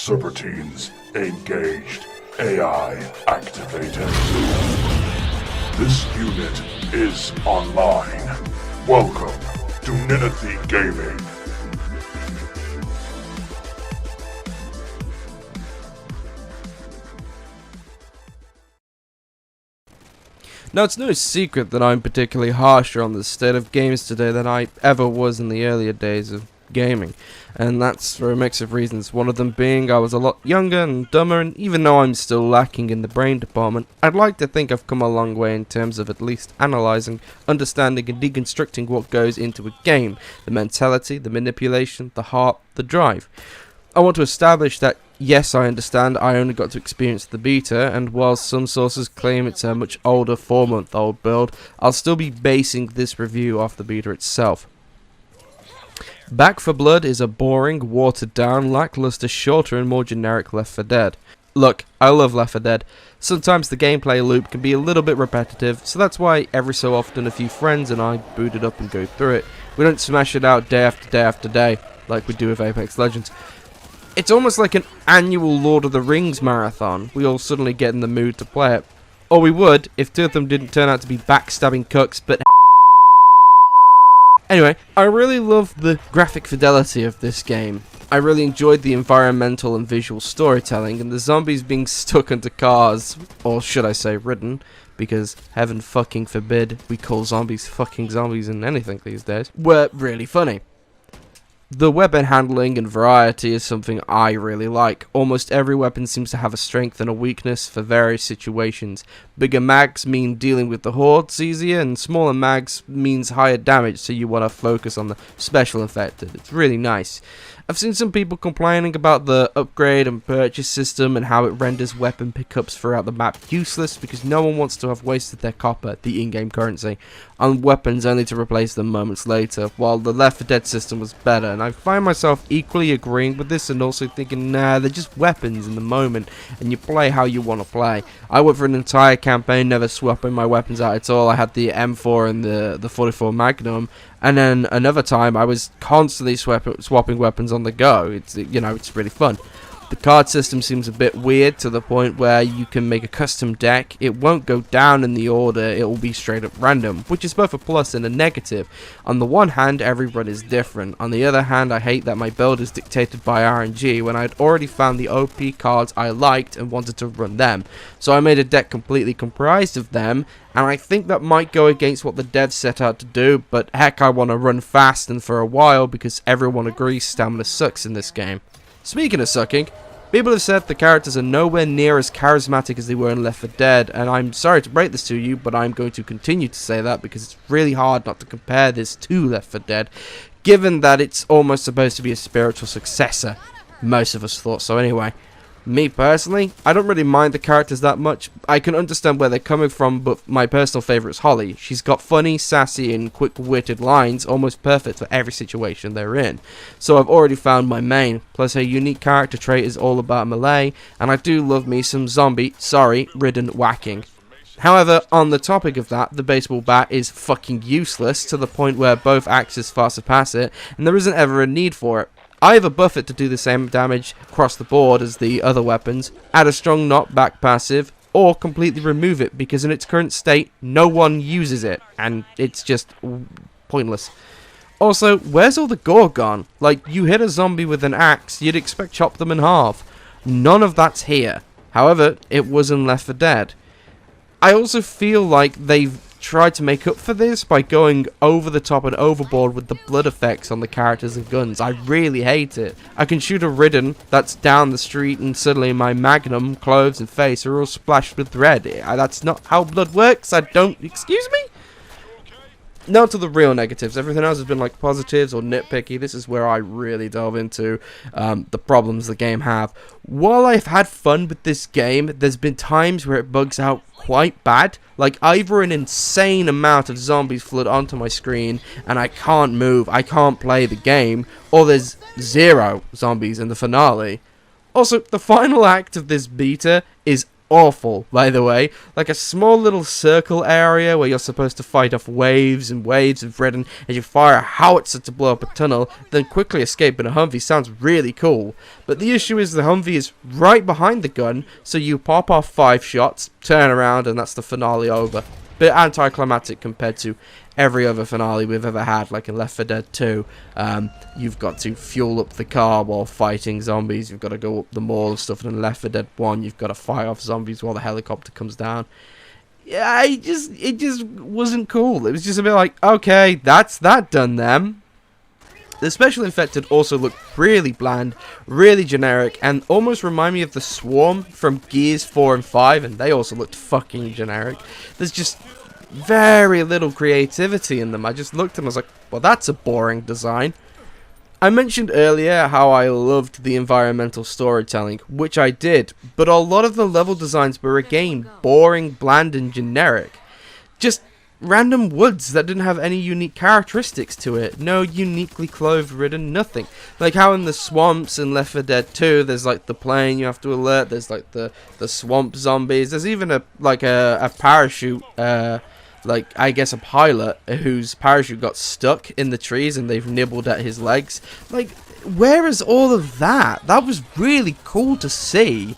Subroutines engaged. AI activated. This unit is online. Welcome to Ninethy Gaming. Now, it's no secret that I'm particularly harsher on the state of games today than I ever was in the earlier days of gaming, and that's for a mix of reasons. One of them being I was a lot younger and dumber, and even though I'm still lacking in the brain department, I'd like to think I've come a long way in terms of at least analysing, understanding and deconstructing what goes into a game, the mentality, the manipulation, the heart, the drive. I want to establish that yes, I understand I only got to experience the beta, and while some sources claim it's a much older 4-month-old build, I'll still be basing this review off the beta itself. Back 4 Blood is a boring, watered down, lackluster, shorter and more generic Left 4 Dead. Look, I love Left 4 Dead. Sometimes the gameplay loop can be a little bit repetitive, so that's why every so often a few friends and I boot it up and go through it. We don't smash it out day after day after day, like we do with Apex Legends. It's almost like an annual Lord of the Rings marathon. We all suddenly get in the mood to play it. Or we would, if 2 of them didn't turn out to be backstabbing cucks, but anyway, I really love the graphic fidelity of this game. I really enjoyed the environmental and visual storytelling, and the zombies being stuck under cars, or should I say ridden, because heaven fucking forbid we call zombies fucking zombies in anything these days, were really funny. The weapon handling and variety is something I really like. Almost every weapon seems to have a strength and a weakness for various situations. Bigger mags mean dealing with the hordes easier, and smaller mags means higher damage, so you want to focus on the special infected. It's really nice. I've seen some people complaining about the upgrade and purchase system and how it renders weapon pickups throughout the map useless because no one wants to have wasted their copper, the in-game currency, on weapons only to replace them moments later, while the Left 4 Dead system was better, and I find myself equally agreeing with this and also thinking, nah, they're just weapons in the moment, and you play how you want to play. I went for an entire campaign never swapping my weapons out at all. I had the M4 and the 44 Magnum, and then another time I was constantly swapping weapons on the go. It's really fun. The card system seems a bit weird to the point where you can make a custom deck. It won't go down in the order, it will be straight up random, which is both a plus and a negative. On the one hand, every run is different. On the other hand, I hate that my build is dictated by RNG when I'd already found the OP cards I liked and wanted to run them. So I made a deck completely comprised of them, and I think that might go against what the devs set out to do, but heck, I want to run fast and for a while because everyone agrees stamina sucks in this game. Speaking of sucking, people have said the characters are nowhere near as charismatic as they were in Left 4 Dead, and I'm sorry to break this to you, but I'm going to continue to say that because it's really hard not to compare this to Left 4 Dead, given that it's almost supposed to be a spiritual successor. Most of us thought so anyway. Me personally, I don't really mind the characters that much. I can understand where they're coming from, but my personal favourite is Holly. She's got funny, sassy and quick-witted lines, almost perfect for every situation they're in. So I've already found my main, plus her unique character trait is all about melee, and I do love me some ridden whacking. However, on the topic of that, the baseball bat is fucking useless to the point where both axes far surpass it, and there isn't ever a need for it. Either buff it to do the same damage across the board as the other weapons, add a strong knockback passive, or completely remove it because in its current state no one uses it and it's just pointless. Also, where's all the gore gone? Like, you hit a zombie with an axe, you'd expect chop them in half. None of that's here. However, it was in Left 4 Dead. I also feel like they've tried to make up for this by going over the top and overboard with the blood effects on the characters and guns. I really hate it. I can shoot a ridden that's down the street and suddenly my magnum, clothes and face are all splashed with red. That's not how blood works. Excuse me? Now to the real negatives. Everything else has been like positives or nitpicky. This is where I really delve into the problems the game have. While I've had fun with this game, there's been times where it bugs out quite bad. Like either an insane amount of zombies flood onto my screen and I can't move, I can't play the game, or there's 0 zombies in the finale. Also, the final act of this beta is awful, by the way. Like a small little circle area where you're supposed to fight off waves and waves of Britain as you fire a howitzer to blow up a tunnel, then quickly escape in a Humvee sounds really cool. But the issue is the Humvee is right behind the gun, so you pop off 5 shots, turn around, and that's the finale over. Bit anticlimactic compared to every other finale we've ever had, like in Left 4 Dead 2. You've got to fuel up the car while fighting zombies. You've got to go up the mall and stuff. And in Left 4 Dead 1, you've got to fire off zombies while the helicopter comes down. Yeah, it just wasn't cool. It was just a bit like, okay, that's that done then. The special infected also looked really bland, really generic, and almost remind me of the Swarm from Gears 4 and 5, and they also looked fucking generic. There's just very little creativity in them. I just looked and I was like, well, that's a boring design. I mentioned earlier how I loved the environmental storytelling, which I did, but a lot of the level designs were again boring, bland, and generic. Just random woods that didn't have any unique characteristics to it. No uniquely clothed ridden, nothing. Like how in the swamps in Left 4 Dead 2, there's like the plane you have to alert, there's like the swamp zombies, there's even a parachute, like I guess a pilot whose parachute got stuck in the trees and they've nibbled at his legs. Like, where is all of that? That was really cool to see.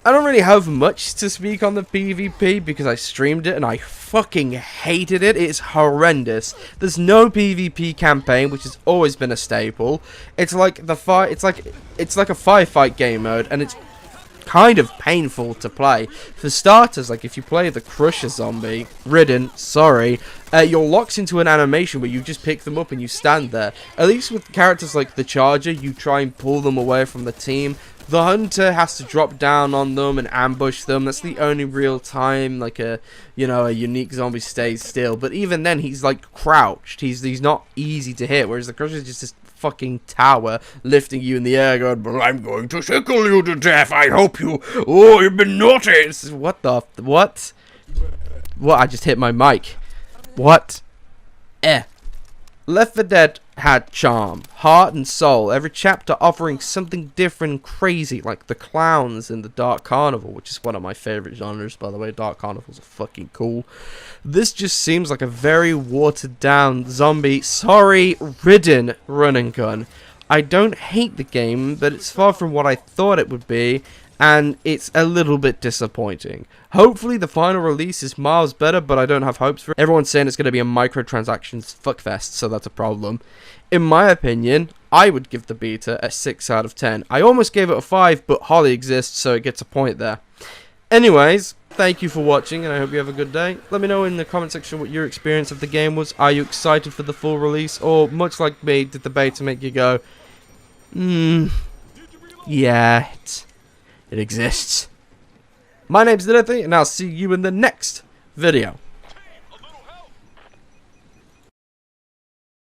I don't really have much to speak on the PvP because I streamed it and I fucking hated it. It's horrendous. There's no PvP campaign, which has always been a staple. It's like the fight. It's like a firefight game mode, and it's kind of painful to play. For starters, like if you play the Crusher zombie, you're locked into an animation where you just pick them up and you stand there. At least with characters like the Charger, you try and pull them away from the team. The Hunter has to drop down on them and ambush them. That's the only real time like a unique zombie stays still. But even then, he's like crouched. He's not easy to hit. Whereas the Crusher is just this fucking tower lifting you in the air, going, "But I'm going to tickle you to death. I hope you. Oh, you've been naughty." It's, what? What? I just hit my mic. What? Left 4 Dead had charm, heart and soul, every chapter offering something different and crazy, like the clowns in the Dark Carnival, which is one of my favourite genres, by the way. Dark Carnivals are fucking cool. This just seems like a very watered down zombie, ridden run and gun. I don't hate the game, but it's far from what I thought it would be, and it's a little bit disappointing. Hopefully the final release is miles better, but I don't have hopes for it. Everyone's saying it's going to be a microtransactions fuckfest, so that's a problem. In my opinion, I would give the beta a 6 out of 10. I almost gave it a 5, but Holly exists, so it gets a point there. Anyways, thank you for watching, and I hope you have a good day. Let me know in the comment section what your experience of the game was. Are you excited for the full release, or much like me, did the beta make you go, yeah, it exists. My name's Untitled, and I'll see you in the next video.